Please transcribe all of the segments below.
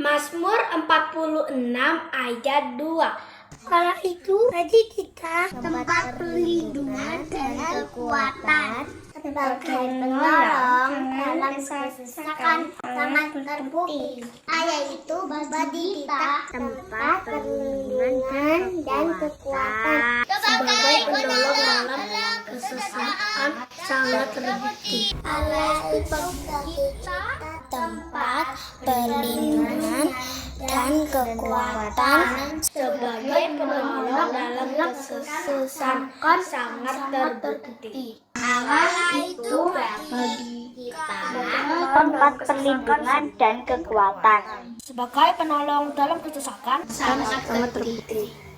Mazmur 46 ayat 2. Kala itu bagi kita tempat perlindungan dan kekuatan sebagai penolong dalam kesesakan sangat terbukti. Ayat itu bagi kita tempat perlindungan dan kekuatan Sebagai penolong dalam kesesakan sangat terbukti. Allah itu bagi kita tempat perlindungan dan kekuatan Sebagai penolong dalam kesesakan sangat terbukti. Allah itu bagi kita tempat perlindungan dan kekuatan. Sebagai penolong dalam kesesakan sangat terbukti.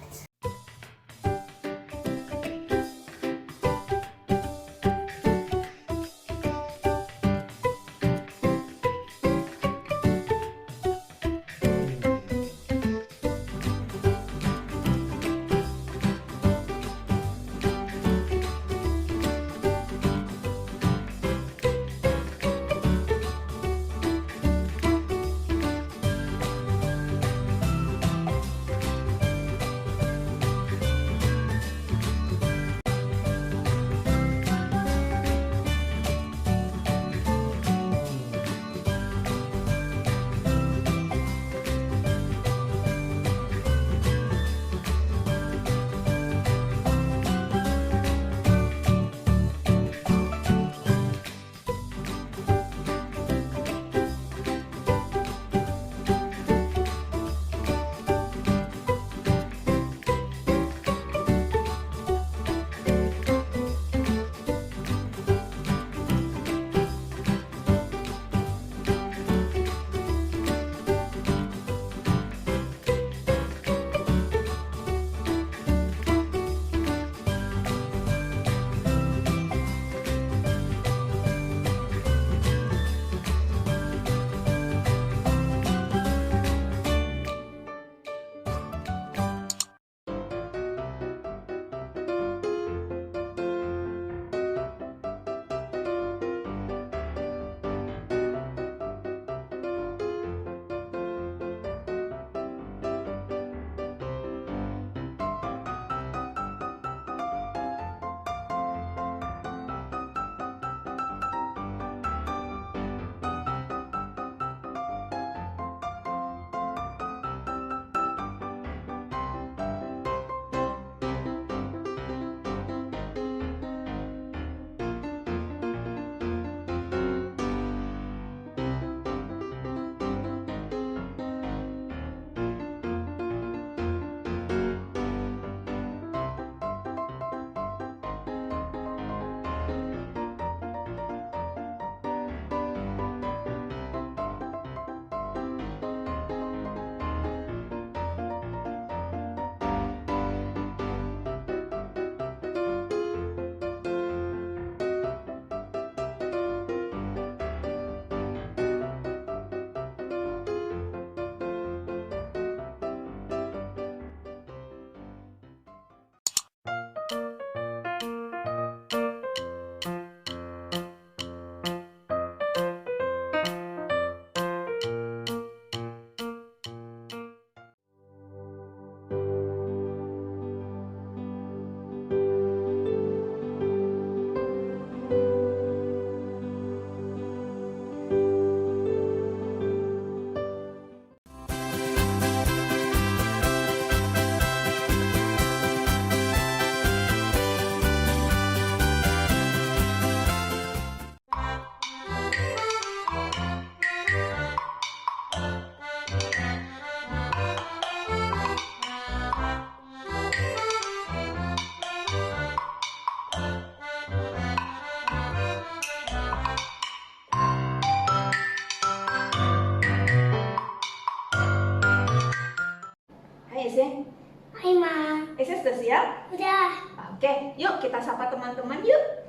Ese? Hai Ma. Ese sudah siap? Udah. Oke, yuk kita sapa teman-teman yuk.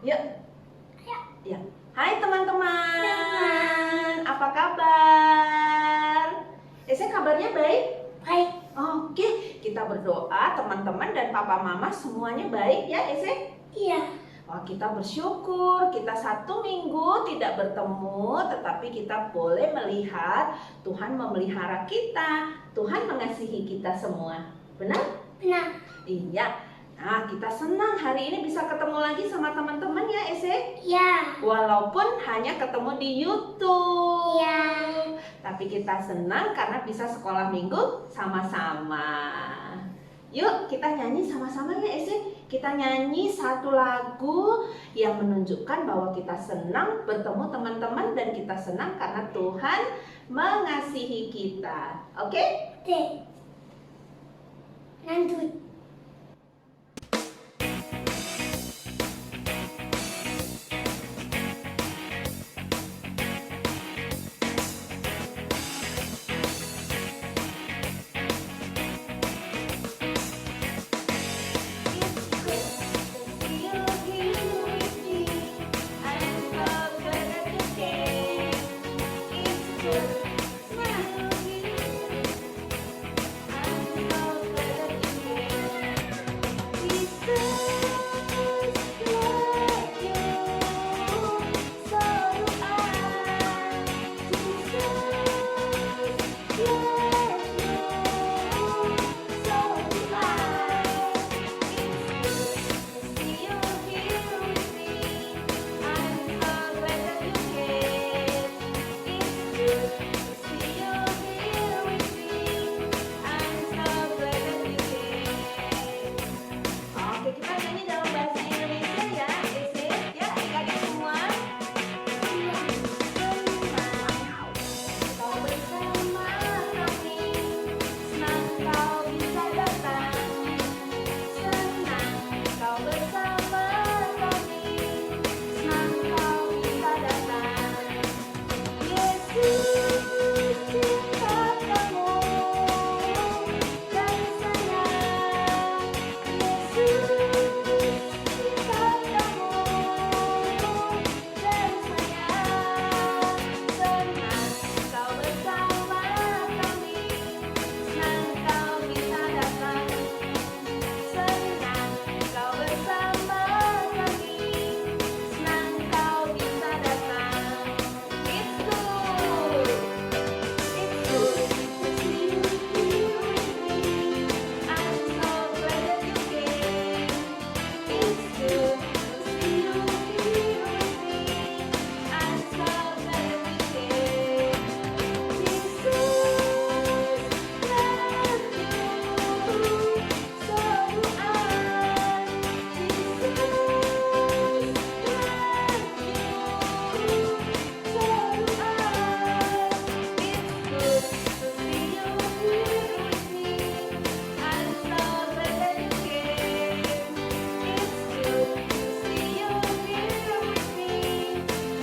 Yuk. Ya. Hai teman-teman. Apa kabar? Ese kabarnya baik? Baik. Oke, kita berdoa teman-teman dan papa mama semuanya baik ya Ese? Iya. Wah, kita bersyukur kita 1 minggu tidak bertemu, tetapi kita boleh melihat Tuhan memelihara kita, Tuhan mengasihi kita semua. Benar? Benar. Iya. Nah, kita senang hari ini bisa ketemu lagi sama teman-teman ya Ese? Iya. Walaupun hanya ketemu di YouTube. Iya. Tapi kita senang karena bisa sekolah minggu sama-sama. Yuk kita nyanyi sama-sama ya Ese. Kita nyanyi satu lagu yang menunjukkan bahwa kita senang bertemu teman-teman dan kita senang karena Tuhan mengasihi kita. Oke? Oke. Lanjut. Oke, kita nyanyi dalam bahasa Indonesia ya, Ese. Ya, adik-adik semua. Kau bersama kami, senang kau bisa datang. Senang kau bersama kami, senang kau bisa datang. Yesus cinta kamu dan sayang. Yesus cinta kamu dan sayang. Senang kau bersama kami, senang kau bisa datang. Senang kau bersama kami, senang kau bisa datang. It's good. It's good to see you here with me. I'm so glad that you came. It's good to see you here with me. I'm so glad that you came. Jesus loves you, so do I. Jesus loves you, so do I. It's good to see you here with me. I'm so glad that you came. It's good to see you here with me.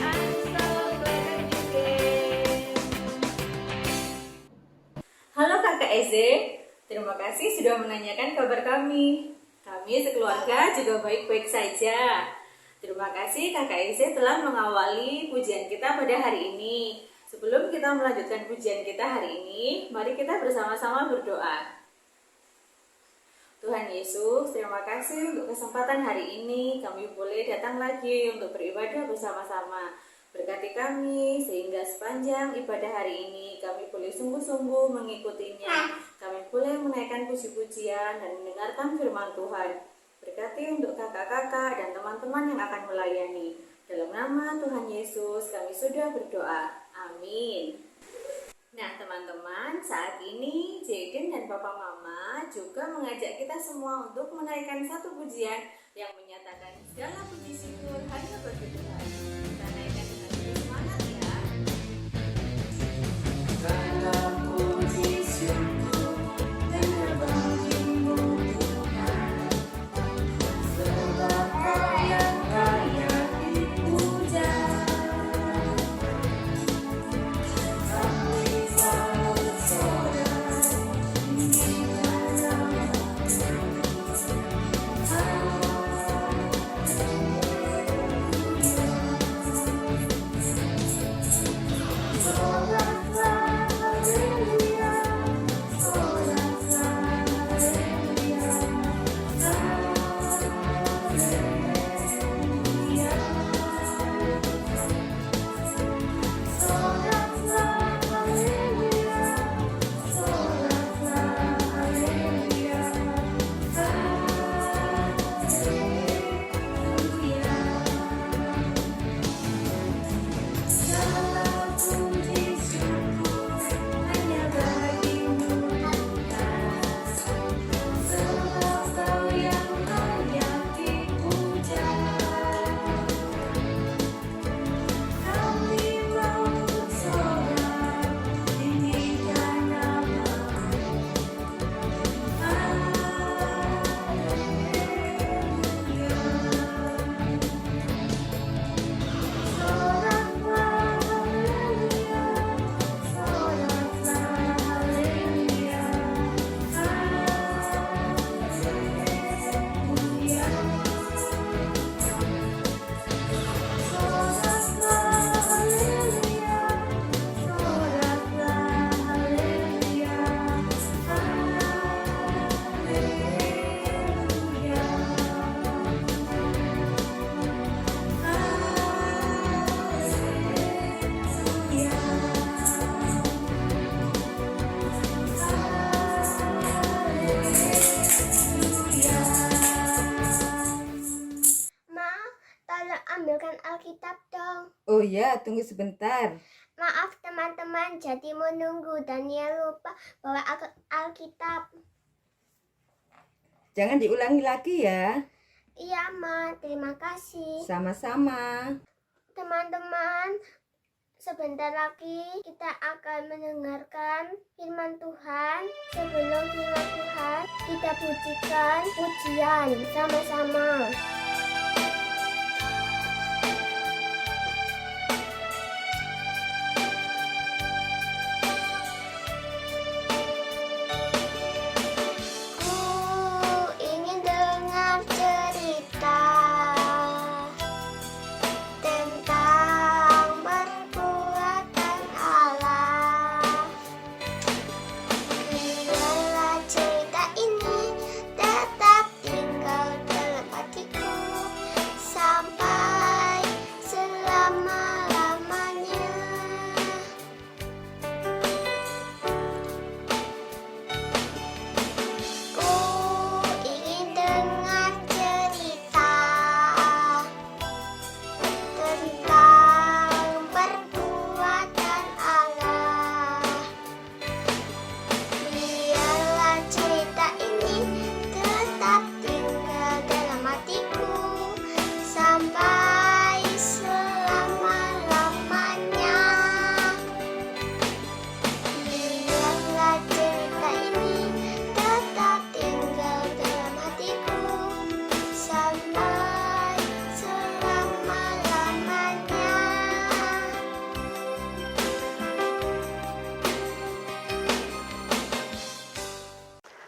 I'm so glad that you came. Halo Kakak Eze, terima kasih sudah menanyakan kabar kami. Kami sekeluarga juga baik-baik saja. Terima kasih Kakak Eze telah mengawali pujian kita pada hari ini. Sebelum kita melanjutkan pujian kita hari ini, mari kita bersama-sama berdoa. Tuhan Yesus, terima kasih untuk kesempatan hari ini kami boleh datang lagi untuk beribadah bersama-sama. Berkati kami sehingga sepanjang ibadah hari ini kami boleh sungguh-sungguh mengikutinya. Kami boleh menaikkan puji-pujian dan mendengarkan firman Tuhan. Berkati untuk kakak-kakak dan teman-teman yang akan melayani. Dalam nama Tuhan Yesus kami sudah berdoa. Amin. Nah teman-teman, saat ini Jaden dan Papa Mama juga mengajak kita semua untuk menaikkan satu pujian yang menyatakan segala puji syukur hanya bagi Tuhan. Kita naikkan dengan penuh semangat ya. Segala puji syukur hanya bagimu Tuhan, sebab Kau yang layak dipuja. Kami sambut saudara, Oh ya, tunggu sebentar. Maaf teman-teman, jadi menunggu dan ia lupa bawa Alkitab. Jangan diulangi lagi ya. Iya, Ma. Terima kasih. Sama-sama. Teman-teman, sebentar lagi kita akan mendengarkan firman Tuhan. Sebelum firman Tuhan, kita pujikan pujian sama-sama. Ku ingin dengar cerita tentang perbuatan Allah. Biarlah cerita ini tetap tinggal dalam hatiku sampai selama-lamanya. Ku ingin dengar cerita tentang perbuatan Allah. Biarlah cerita ini tetap tinggal dalam hatiku sampai selama-lamanya. Biarlah cerita ini tetap tinggal dalam hatiku sampai selama-lamanya.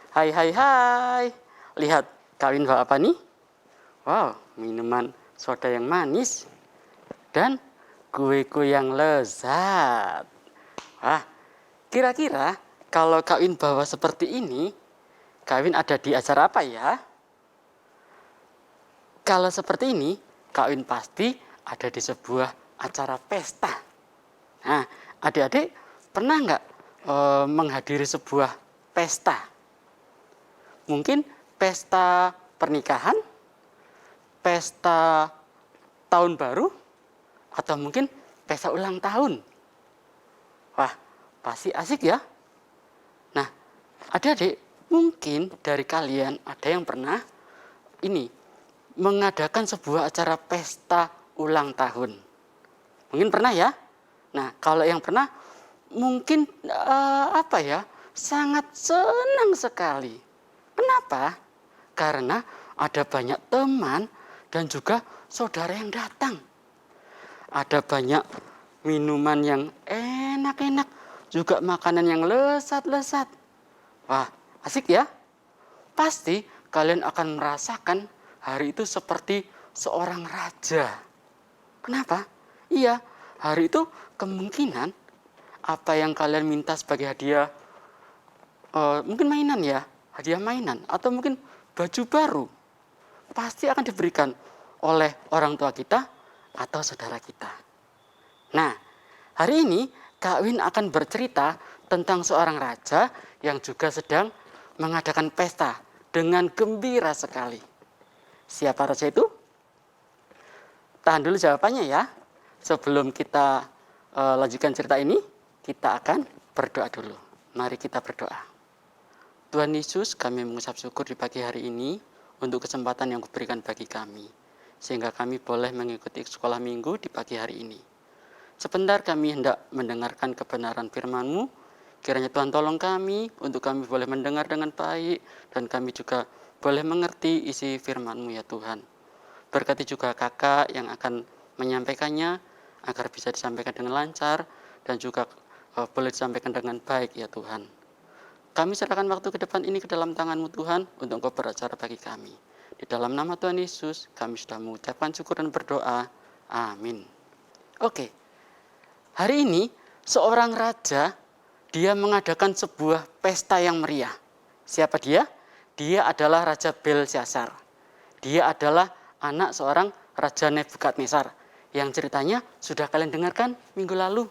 Hai hai hai. Lihat, kawin bawa apa nih? Wow, minuman soda yang manis dan kue-kue yang lezat. Wah, kira-kira kalau kawin bawa seperti ini, kawin ada di acara apa ya? Kalau seperti ini, kawin pasti ada di sebuah acara pesta. Nah, adik-adik pernah nggak menghadiri sebuah pesta? Mungkin pesta pernikahan, pesta tahun baru, atau mungkin pesta ulang tahun. Wah, pasti asik ya. Nah, adik-adik, mungkin dari kalian ada yang pernah mengadakan sebuah acara pesta ulang tahun. Mungkin pernah ya. Nah, kalau yang pernah, mungkin sangat senang sekali. Kenapa? Karena ada banyak teman dan juga saudara yang datang. Ada banyak minuman yang enak-enak, juga makanan yang lezat-lezat. Wah, asik ya? Pasti kalian akan merasakan hari itu seperti seorang raja. Kenapa? Iya, hari itu kemungkinan apa yang kalian minta sebagai hadiah, mungkin mainan ya, hadiah mainan, atau mungkin baju baru, pasti akan diberikan oleh orang tua kita atau saudara kita. Nah, hari ini Kak Win akan bercerita tentang seorang raja yang juga sedang mengadakan pesta dengan gembira sekali. Siapa raja itu? Tahan dulu jawabannya ya. Sebelum kita lanjutkan cerita ini, kita akan berdoa dulu. Mari kita berdoa. Tuhan Yesus, kami mengucap syukur di pagi hari ini untuk kesempatan yang diberikan bagi kami, sehingga kami boleh mengikuti sekolah minggu di pagi hari ini. Sebentar kami hendak mendengarkan kebenaran firman-Mu. Kiranya Tuhan tolong kami untuk kami boleh mendengar dengan baik, dan kami juga boleh mengerti isi firman-Mu ya Tuhan. Berkati juga kakak yang akan menyampaikannya, agar bisa disampaikan dengan lancar, dan juga boleh disampaikan dengan baik ya Tuhan. Kami serahkan waktu ke depan ini ke dalam tangan-Mu Tuhan, untuk Engkau beracara bagi kami. Di dalam nama Tuhan Yesus, kami sudah mengucapkan syukur dan berdoa. Amin. Oke, hari ini seorang raja, dia mengadakan sebuah pesta yang meriah. Siapa dia? Dia adalah Raja Belsyazar. Dia adalah anak seorang Raja Nebukadnezar, yang ceritanya sudah kalian dengarkan minggu lalu.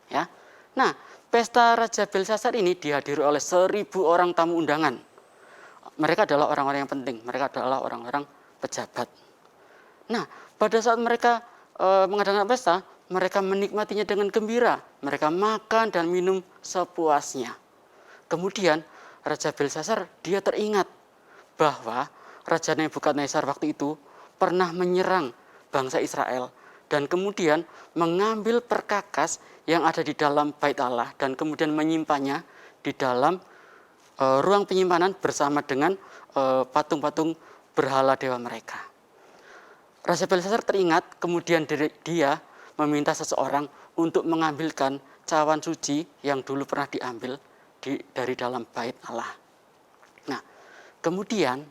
Ya. Nah, pesta Raja Belsyazar ini dihadiri oleh 1.000 orang tamu undangan. Mereka adalah orang-orang yang penting, mereka adalah orang-orang pejabat. Nah, pada saat mereka mengadakan pesta, mereka menikmatinya dengan gembira. Mereka makan dan minum sepuasnya. Kemudian Raja Belsasar dia teringat bahwa Raja Nebukadnezar waktu itu pernah menyerang bangsa Israel dan kemudian mengambil perkakas yang ada di dalam bait Allah dan kemudian menyimpannya di dalam ruang penyimpanan bersama dengan patung-patung berhala dewa mereka. Raja Belsasar teringat, kemudian dia meminta seseorang untuk mengambilkan cawan suci yang dulu pernah diambil dari dalam bait Allah. Nah, kemudian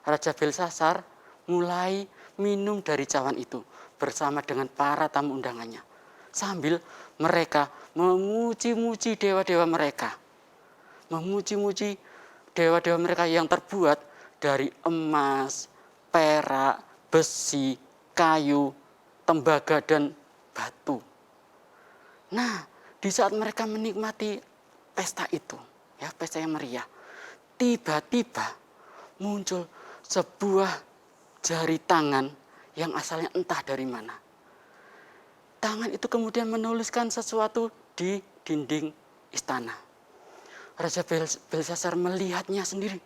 Raja Belsasar mulai minum dari cawan itu bersama dengan para tamu undangannya. Sambil mereka memuji-muji dewa-dewa mereka. Memuji-muji dewa-dewa mereka yang terbuat dari emas, perak, besi, kayu, tembaga, dan batu. Nah, di saat mereka menikmati pesta itu, ya pesta yang meriah, tiba-tiba muncul sebuah jari tangan yang asalnya entah dari mana. Tangan itu kemudian menuliskan sesuatu di dinding istana. Raja Belsasar melihatnya sendiri.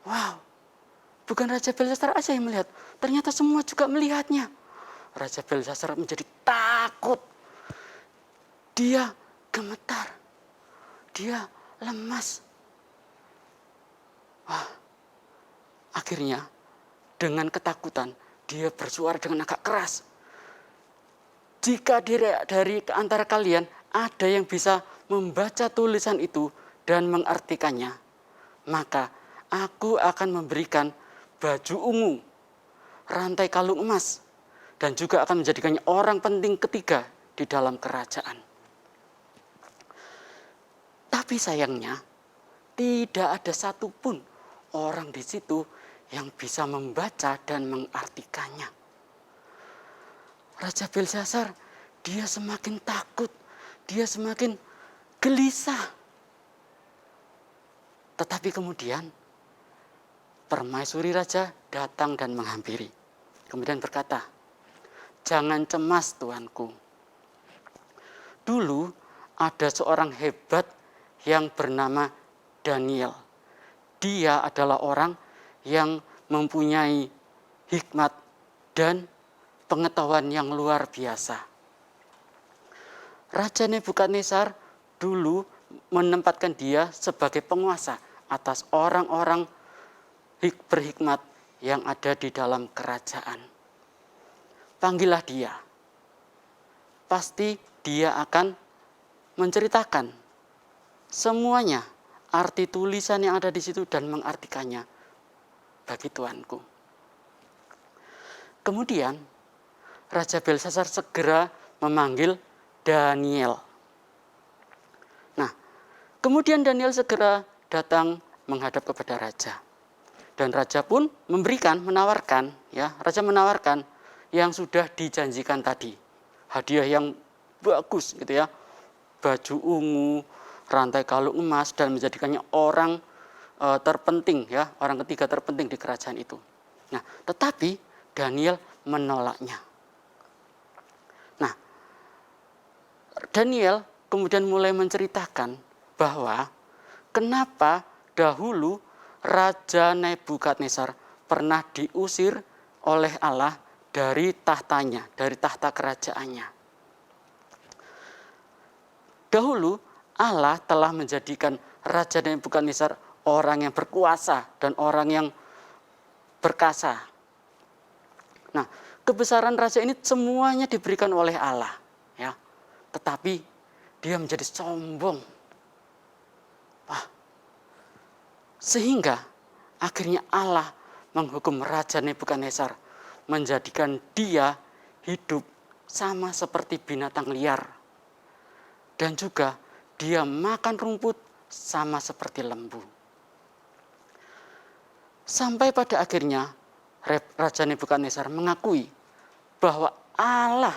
Wow, bukan Raja Belsasar aja yang melihat, ternyata semua juga melihatnya. Raja Belsasar menjadi takut. Dia gemetar. Dia lemas. Wah, akhirnya dengan ketakutan dia bersuara dengan agak keras. Jika dari antara kalian ada yang bisa membaca tulisan itu dan mengartikannya, maka aku akan memberikan baju ungu, rantai kalung emas, dan juga akan menjadikannya orang penting ketiga di dalam kerajaan. Tapi sayangnya, tidak ada satupun orang di situ yang bisa membaca dan mengartikannya. Raja Belsasar, dia semakin takut, dia semakin gelisah. Tetapi kemudian, permaisuri raja datang dan menghampiri. Kemudian berkata, "Jangan cemas, tuanku. Dulu ada seorang hebat yang bernama Daniel. Dia adalah orang yang mempunyai hikmat dan pengetahuan yang luar biasa. Raja Nebukadnezar dulu menempatkan dia sebagai penguasa atas orang-orang berhikmat yang ada di dalam kerajaan. Panggillah dia. Pasti dia akan menceritakan semuanya, arti tulisan yang ada di situ dan mengartikannya bagi tuanku." Kemudian Raja Belsasar segera memanggil Daniel. Nah, kemudian Daniel segera datang menghadap kepada raja. Dan raja pun menawarkan, raja menawarkan yang sudah dijanjikan tadi. Hadiah yang bagus gitu ya. Baju ungu, rantai kalung emas, dan menjadikannya orang terpenting ya, orang ketiga terpenting di kerajaan itu. Nah, tetapi Daniel menolaknya. Nah, Daniel kemudian mulai menceritakan bahwa kenapa dahulu Raja Nebukadnezar pernah diusir oleh Allah dari tahtanya, dari tahta kerajaannya. Dahulu Allah telah menjadikan Raja Nebukadnezar orang yang berkuasa dan orang yang perkasa. Nah, kebesaran raja ini semuanya diberikan oleh Allah, ya. Tetapi dia menjadi sombong. Sehingga akhirnya Allah menghukum Raja Nebukadnezar, menjadikan dia hidup sama seperti binatang liar. Dan juga dia makan rumput sama seperti lembu. Sampai pada akhirnya Raja Nebukadnezar mengakui bahwa Allah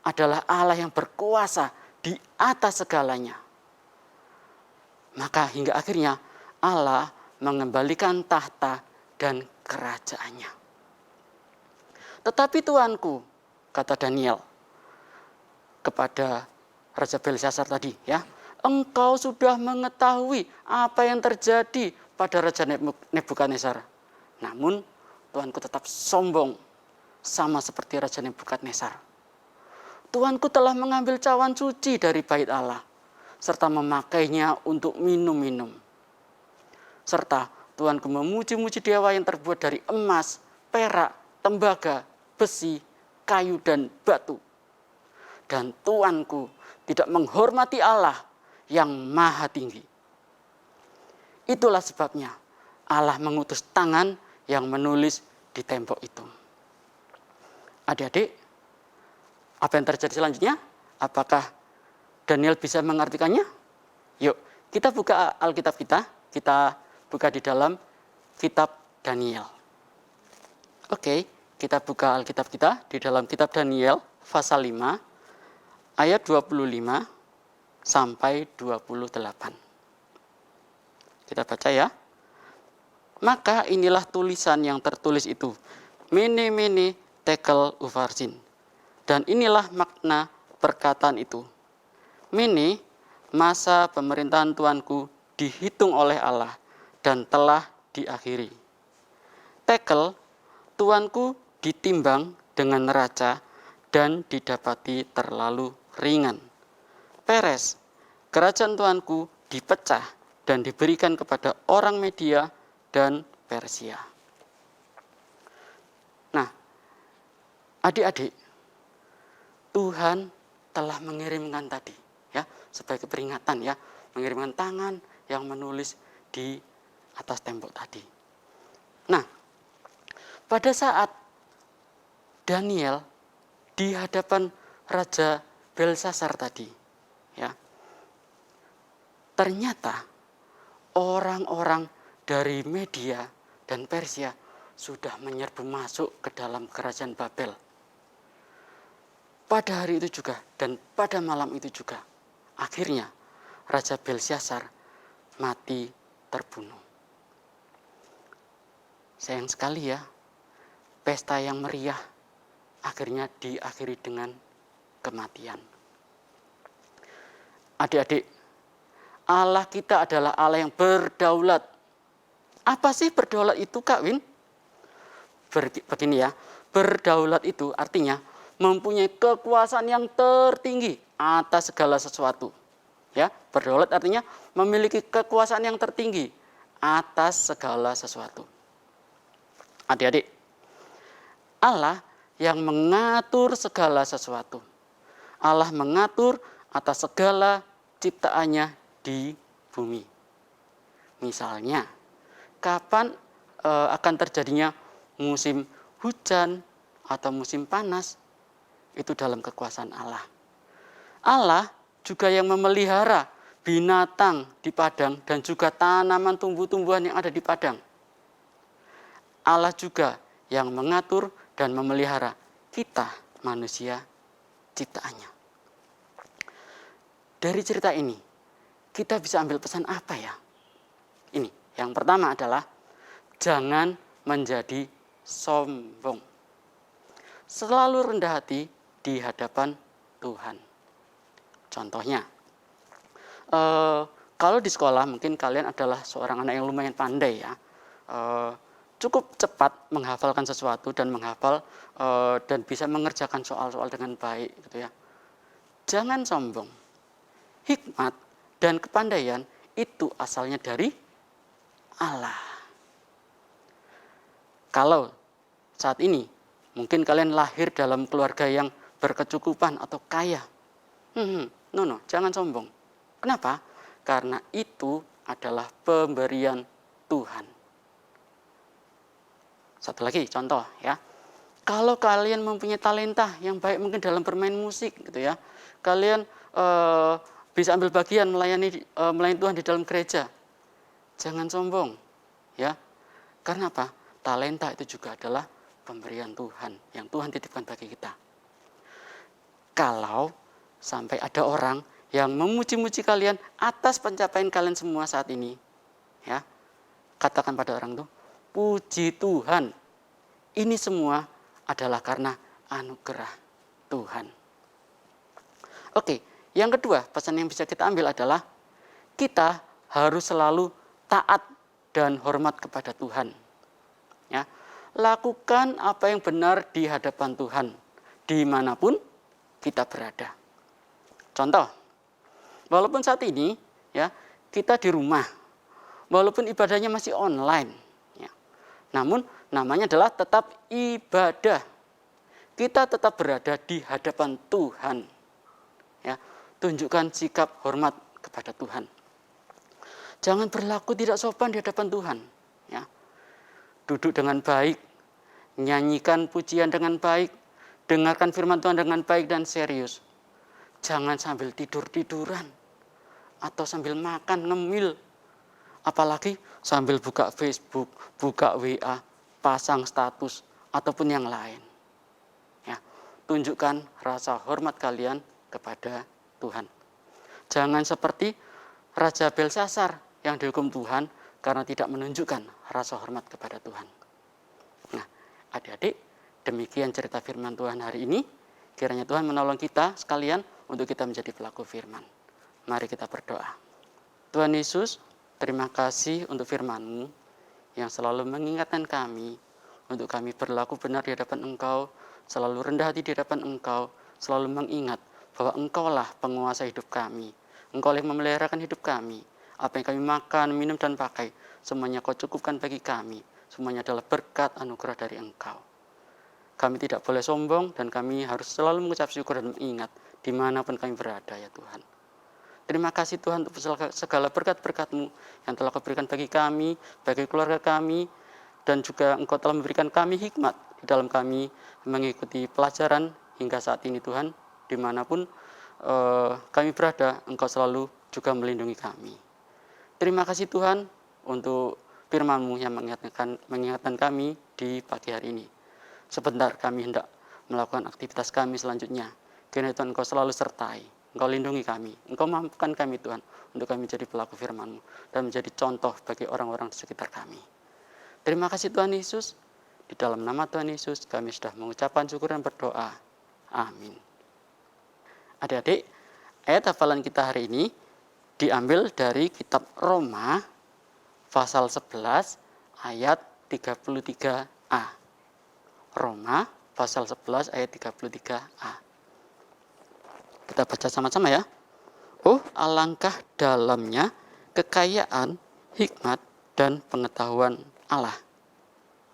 adalah Allah yang berkuasa di atas segalanya. Maka hingga akhirnya Allah mengembalikan tahta dan kerajaannya. Tetapi tuanku, kata Daniel, kepada Raja Belshazzar tadi, ya. Engkau sudah mengetahui apa yang terjadi pada Raja Nebukadnezar. Namun Tuanku tetap sombong sama seperti Raja Nebukadnezar. Tuanku telah mengambil cawan suci dari bait Allah serta memakainya untuk minum-minum. Serta Tuanku memuji-muji dewa yang terbuat dari emas, perak, tembaga, besi, kayu, dan batu. Dan Tuanku tidak menghormati Allah yang maha tinggi. Itulah sebabnya Allah mengutus tangan yang menulis di tembok itu. Adik-adik, apa yang terjadi selanjutnya? Apakah Daniel bisa mengartikannya? Yuk, kita buka Alkitab kita. Kita buka di dalam kitab Daniel. Oke, kita buka Alkitab kita di dalam kitab Daniel pasal 5 ayat 25 sampai 28. Kita baca ya. Maka inilah tulisan yang tertulis itu. Mene mene tekel ufarsin. Dan inilah makna perkataan itu. Mene, masa pemerintahan Tuanku dihitung oleh Allah dan telah diakhiri. Tekel, Tuanku ditimbang dengan neraca dan didapati terlalu ringan. Peres, kerajaan Tuanku dipecah dan diberikan kepada orang Media dan Persia. Nah, adik-adik, Tuhan telah mengirimkan tadi, ya, sebagai peringatan, ya, mengirimkan tangan yang menulis di atas tembok tadi. Nah, pada saat Daniel di hadapan Raja Belshazzar tadi, ya, ternyata orang-orang dari Media dan Persia sudah menyerbu masuk ke dalam kerajaan Babel. Pada hari itu juga dan pada malam itu juga, akhirnya Raja Belshazzar mati terbunuh. Sayang sekali ya, pesta yang meriah akhirnya diakhiri dengan kematian. Adik-adik, Allah kita adalah Allah yang berdaulat. Apa sih berdaulat itu, Kak Win? Begini ya, berdaulat itu artinya mempunyai kekuasaan yang tertinggi atas segala sesuatu. Ya, berdaulat artinya memiliki kekuasaan yang tertinggi atas segala sesuatu. Adik-adik, Allah yang mengatur segala sesuatu. Allah mengatur atas segala ciptaannya di bumi. Misalnya, kapan akan terjadinya musim hujan atau musim panas, itu dalam kekuasaan Allah. Allah juga yang memelihara binatang di padang dan juga tanaman tumbuh-tumbuhan yang ada di padang. Allah juga yang mengatur dan memelihara kita manusia ciptaannya. Dari cerita ini, kita bisa ambil pesan apa ya? Ini, yang pertama adalah jangan menjadi sombong. Selalu rendah hati di hadapan Tuhan. Contohnya, kalau di sekolah mungkin kalian adalah seorang anak yang lumayan pandai ya. Cukup cepat menghafalkan sesuatu dan menghafal dan bisa mengerjakan soal-soal dengan baik gitu ya. Jangan sombong. Hikmat dan kepandaian itu asalnya dari Allah. Kalau saat ini mungkin kalian lahir dalam keluarga yang berkecukupan atau kaya. No, jangan sombong. Kenapa? Karena itu adalah pemberian Tuhan. Satu lagi contoh ya. Kalau kalian mempunyai talenta yang baik mungkin dalam bermain musik gitu ya. Kalian bisa ambil bagian melayani Tuhan di dalam gereja. Jangan sombong ya. Karena apa? Talenta itu juga adalah pemberian Tuhan yang Tuhan titipkan bagi kita. Kalau sampai ada orang yang memuji-muji kalian atas pencapaian kalian semua saat ini, ya, katakan pada orang itu, puji Tuhan. Ini semua adalah karena anugerah Tuhan. Oke, yang kedua pesan yang bisa kita ambil adalah kita harus selalu taat dan hormat kepada Tuhan. Ya, lakukan apa yang benar di hadapan Tuhan, dimanapun kita berada. Contoh, walaupun saat ini ya kita di rumah, walaupun ibadahnya masih online, ya, namun namanya adalah tetap ibadah. Kita tetap berada di hadapan Tuhan. Ya, tunjukkan sikap hormat kepada Tuhan. Jangan berlaku tidak sopan di hadapan Tuhan. Ya, duduk dengan baik, nyanyikan pujian dengan baik, dengarkan firman Tuhan dengan baik dan serius. Jangan sambil tidur-tiduran atau sambil makan ngemil. Apalagi sambil buka Facebook, buka WA, pasang status ataupun yang lain. Ya, tunjukkan rasa hormat kalian kepada Tuhan. Jangan seperti Raja Belsasar yang dihukum Tuhan karena tidak menunjukkan rasa hormat kepada Tuhan. Nah, adik-adik, demikian cerita firman Tuhan hari ini. Kiranya Tuhan menolong kita sekalian untuk kita menjadi pelaku firman. Mari kita berdoa. Tuhan Yesus, terima kasih untuk firman-Mu yang selalu mengingatkan kami untuk kami berlaku benar di hadapan Engkau, selalu rendah hati di hadapan Engkau, selalu mengingat bahwa Engkaulah penguasa hidup kami. Engkau yang memeliharakan hidup kami. Apa yang kami makan, minum, dan pakai, semuanya Kau cukupkan bagi kami. Semuanya adalah berkat anugerah dari Engkau. Kami tidak boleh sombong dan kami harus selalu mengucap syukur dan mengingat dimanapun kami berada ya Tuhan. Terima kasih Tuhan untuk segala berkat-berkat-Mu yang telah Kau berikan bagi kami, bagi keluarga kami, dan juga Engkau telah memberikan kami hikmat di dalam kami mengikuti pelajaran hingga saat ini Tuhan. Dimanapun kami berada, Engkau selalu juga melindungi kami. Terima kasih Tuhan untuk firman-Mu yang mengingatkan kami di pagi hari ini. Sebentar kami hendak melakukan aktivitas kami selanjutnya. Kiranya Tuhan Engkau selalu sertai, Engkau lindungi kami, Engkau mampukan kami Tuhan untuk kami menjadi pelaku firman-Mu dan menjadi contoh bagi orang-orang di sekitar kami. Terima kasih Tuhan Yesus. Di dalam nama Tuhan Yesus kami sudah mengucapkan syukur dan berdoa. Amin. Adik-adik, ayat hafalan kita hari ini diambil dari kitab Roma pasal 11 ayat 33a. Roma pasal 11 ayat 33a. Kita baca sama-sama ya. Oh, alangkah dalamnya kekayaan, hikmat, dan pengetahuan Allah.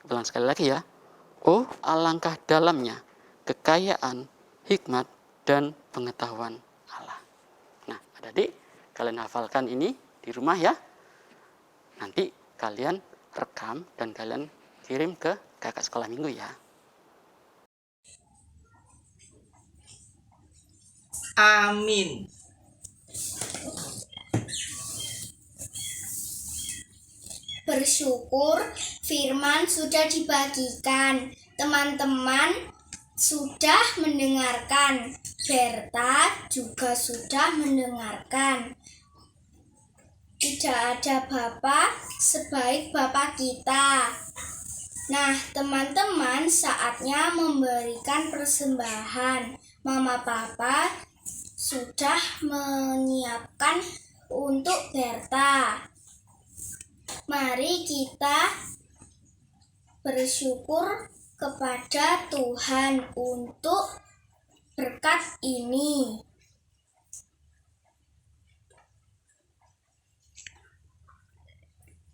Ulang sekali lagi ya. Oh, alangkah dalamnya kekayaan, hikmat, dan pengetahuan Allah. Nah, adik-adik, kalian hafalkan ini di rumah ya. Nanti kalian rekam dan kalian kirim ke kakak sekolah minggu ya. Amin. Bersyukur firman sudah dibagikan. Teman-teman sudah mendengarkan. Berta juga sudah mendengarkan. Tidak ada Bapa sebaik Bapa kita. Nah, teman-teman, saatnya memberikan persembahan. Mama Papa sudah menyiapkan untuk Berta. Mari kita bersyukur kepada Tuhan untuk berkat ini.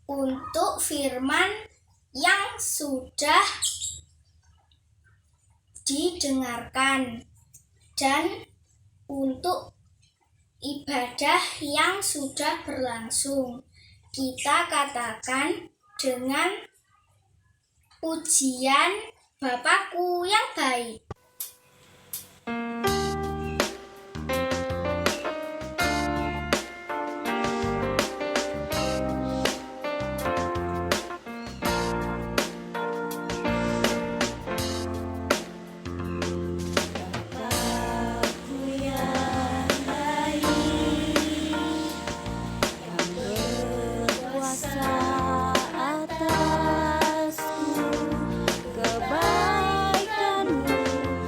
Untuk firman yang sudah didengarkan dan untuk ibadah yang sudah berlangsung. Kita katakan dengan pujian Bapakku yang baik. Kebaikan-Mu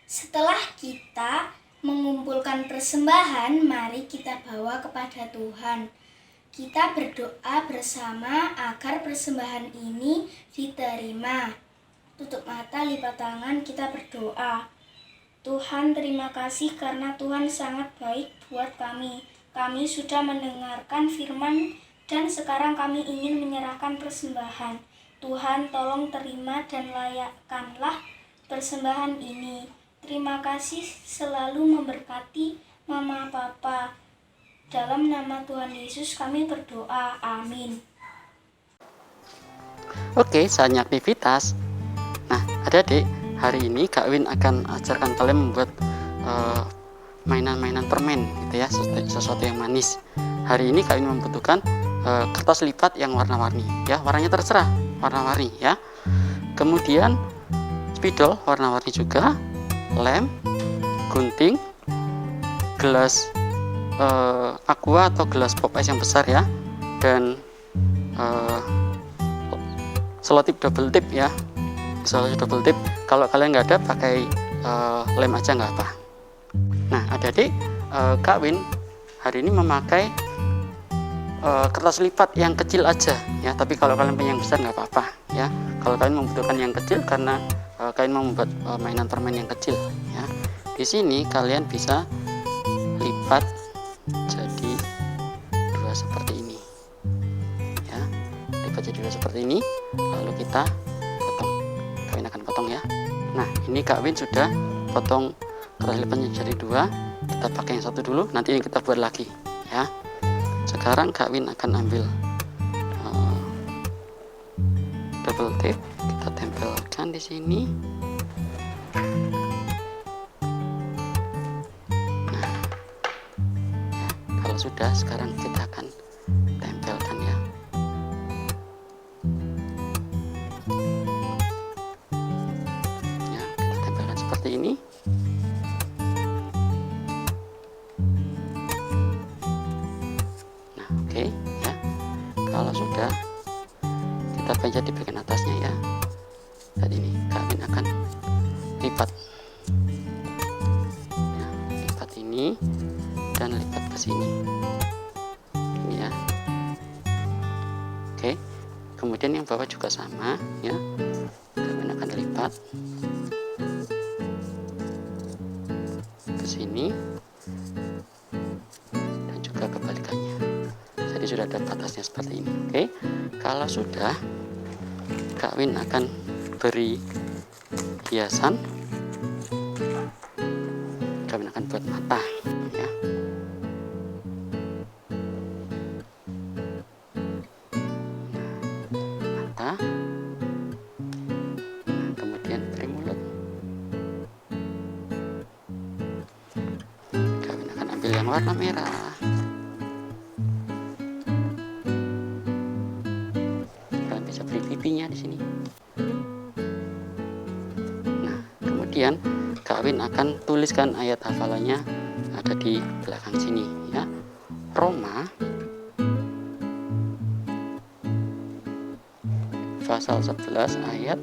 Setelah kita mengumpulkan persembahan, mari kita bawa kepada Tuhan. Kita berdoa bersama agar persembahan ini diterima. Tutup mata, lipat tangan, kita berdoa. Tuhan, terima kasih karena Tuhan sangat baik buat kami. Kami sudah mendengarkan firman dan sekarang kami ingin menyerahkan persembahan. Tuhan, tolong terima dan layakkanlah persembahan ini. Terima kasih selalu memberkati Mama Papa. Dalam nama Tuhan Yesus kami berdoa. Amin. Oke, saatnya aktivitas. Nah, adik-adik, hari ini Kak Win akan ajarkan kalian membuat mainan-mainan permen gitu ya, sesuatu yang manis. Hari ini Kak Win membutuhkan kertas lipat yang warna-warni ya, warnanya terserah, warna-warni ya. Kemudian spidol warna-warni juga, lem, gunting, gelas aqua atau gelas pop ice yang besar ya, dan selotip double tip ya. Selotip double tip, kalau kalian nggak ada pakai lem aja nggak apa. Nah, adik-adik, Kak Win hari ini memakai kertas lipat yang kecil aja ya, tapi kalau kalian punya yang besar nggak apa-apa ya. Kalau kalian membutuhkan yang kecil karena kalian mau membuat mainan permen yang kecil ya, di sini kalian bisa lipat jadi dua seperti ini ya, lipat jadi dua seperti ini, lalu kita potong. Kak Win akan potong ya. Nah, ini Kak Win sudah potong kertas lipatnya jadi dua. Kita pakai yang satu dulu, nanti ini kita buat lagi ya. Sekarang Kak Win akan ambil double tape, kita tempelkan di sini. Nah, ya, kalau sudah, sekarang kita akan tempelkan ya. Ya, kita tempelkan seperti ini. Nah, oke ya. Kalau sudah, kita pencet di bagian atasnya ya. Saat ini Kak Win akan lipat ya, lipat ini dan lipat ke sini ini ya. Oke, kemudian yang bawah juga sama ya. Kak Win akan lipat ke sini dan juga kebalikannya. Jadi sudah ada batasnya seperti ini. Oke, kalau sudah, Kak Win akan beri hiasan. Kak Win akan buat mata ya. Mata. Nah, kemudian beri mulut. Kak Win akan ambil yang warna merah. Kalian bisa beri pipinya di sini. Nah, kemudian Kak Win akan tuliskan ayat hafalannya ada di belakang sini ya. Roma pasal 11 ayat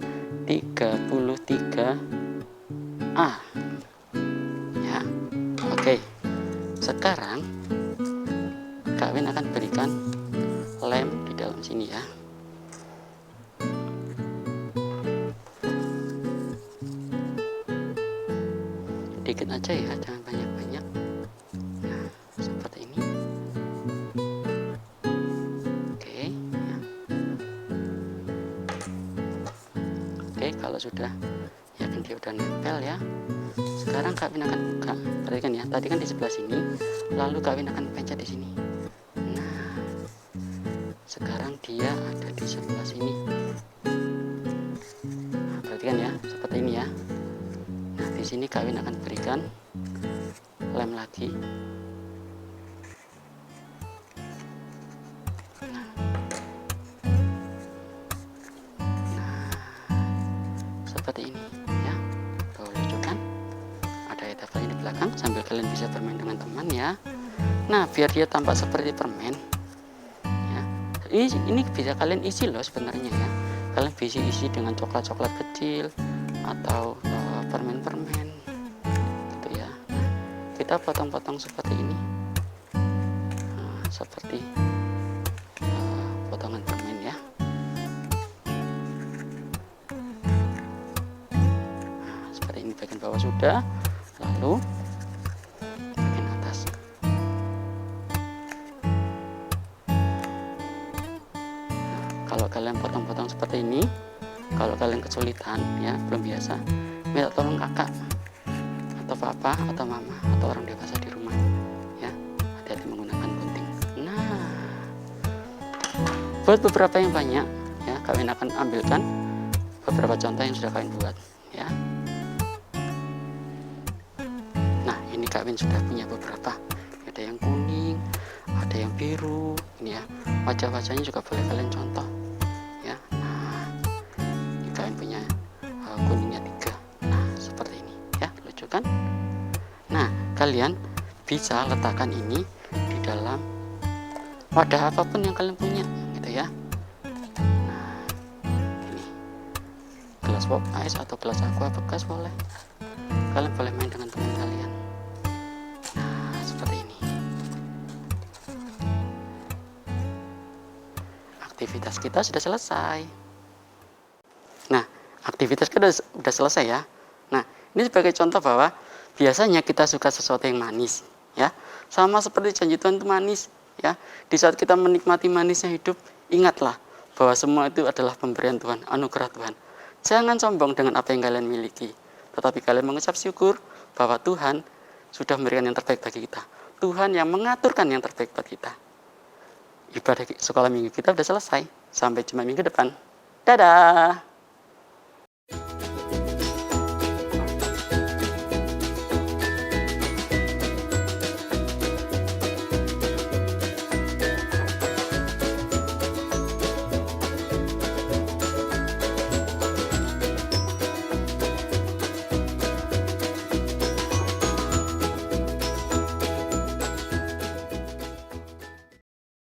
33a ya. Oke, sekarang Kak Win akan berikan lem di dalam sini ya. Dikit aja ya, jangan banyak-banyak. Nah, seperti ini. Oke ya. Oke, kalau sudah yakin dia udah nempel ya, sekarang Kak Win akan buka. Perhatikan ya, tadi kan di sebelah sini, lalu Kak Win akan pencet di sini. Nah, sekarang dia ada di sebelah sini. Nah, perhatikan ya, seperti ini ya. Nah, di sini Kak Win akan berikan lem lagi. Nah, seperti ini ya. Tuh, lucu kan? Ada ayat hafalannya di belakang sambil kalian bisa bermain dengan teman ya. Nah, biar dia tampak seperti permen ya. Ini bisa kalian isi loh sebenarnya ya. Kalian bisa isi dengan coklat-coklat kecil atau permen-permen kita potong-potong seperti ini. Nah, seperti potongan permen ya. Nah, seperti ini bagian bawah sudah, lalu bagian atas. Nah, kalau kalian potong-potong seperti ini, kalau kalian kesulitan ya, belum biasa, minta tolong kakak atau papa atau mama atau orang dewasa di rumah ya, hati-hati menggunakan gunting. Nah, buat beberapa yang banyak ya, kalian akan ambilkan beberapa contoh yang sudah kalian buat ya. Nah, ini kalian sudah punya beberapa, ada yang kuning, ada yang biru ini ya, wajah-wajahnya juga boleh kalian contoh ya. Nah, ini kalian punya kuningnya 3. Nah, seperti ini ya, lucu kan? Nah, kalian bisa letakkan ini di dalam wadah apapun yang kalian punya gitu ya. Nah, ini gelas pop ice atau gelas aqua bekas boleh, kalian boleh main dengan teman kalian. Nah, seperti ini. Aktivitas kita sudah selesai. Nah, aktivitas kita sudah selesai ya. Nah, ini sebagai contoh bahwa biasanya kita suka sesuatu yang manis ya, sama seperti janji Tuhan itu manis ya. Di saat kita menikmati manisnya hidup, ingatlah bahwa semua itu adalah pemberian Tuhan, anugerah Tuhan. Jangan sombong dengan apa yang kalian miliki, tetapi kalian mengucap syukur bahwa Tuhan sudah memberikan yang terbaik bagi kita. Tuhan yang mengaturkan yang terbaik buat kita. Ibadah sekolah minggu kita sudah selesai. Sampai jumpa minggu depan. Dadah.